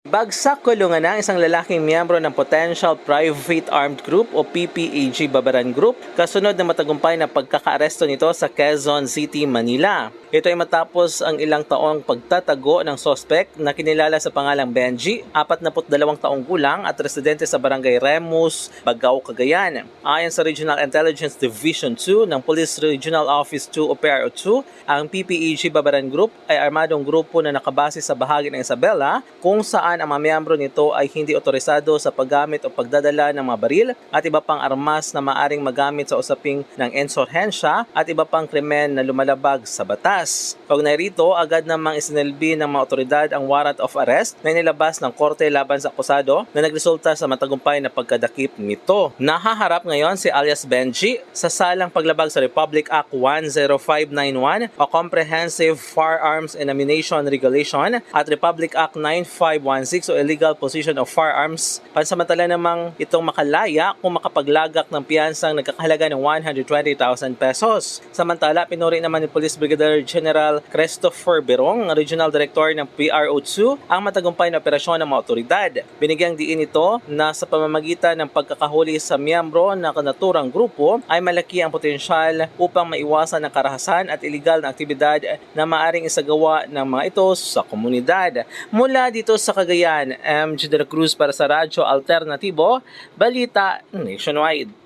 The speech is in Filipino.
Bagsak kulungan ng isang lalaking miyembro ng Potential Private Armed Group o PPAG Babaran Group kasunod ng matagumpay na pagkakaaresto nito sa Quezon City, Manila. Ito ay matapos ang ilang taong pagtatago ng sospek na kinilala sa pangalang Benji, 42 taong gulang at residente sa Barangay Remus, Bagao, Cagayan. Ayon sa Regional Intelligence Division 2 ng Police Regional Office 2 o PRO2, ang PPAG Babaran Group ay armadong grupo na nakabase sa bahagi ng Isabela kung saan ang mga miyembro nito ay hindi otorisado sa paggamit o pagdadala ng mga baril at iba pang armas na maaring magamit sa usaping ng insurhensya at iba pang krimen na lumalabag sa batas. Kaugnay rito, agad namang isinilbi ng mga otoridad ang warrant of arrest na inilabas ng korte laban sa akusado na nagresulta sa matagumpay na pagkadakip nito. Nahaharap ngayon si alias Benji sa salang paglabag sa Republic Act 10591 o Comprehensive Firearms and Ammunition Regulation at Republic Act 9516 o Illegal Possession of Firearms. Pansamantala namang itong makalaya kung makapaglagak ng piyansang nagkakahalaga ng 120,000 pesos. Samantala, pinuri naman ni Police Brigadier General Christopher Berong, Regional Director ng PRO2, ang matagumpay na operasyon ng mga otoridad. Binigyang diin ito na sa pamamagitan ng pagkakahuli sa miyembro ng naturang grupo ay malaki ang potensyal upang maiwasan ang karahasan at iligal na aktibidad na maaring isagawa ng mga ito sa komunidad. Mula dito sa Cagayan, MJ De La Cruz para sa Radyo Alternatibo, Balita Nationwide.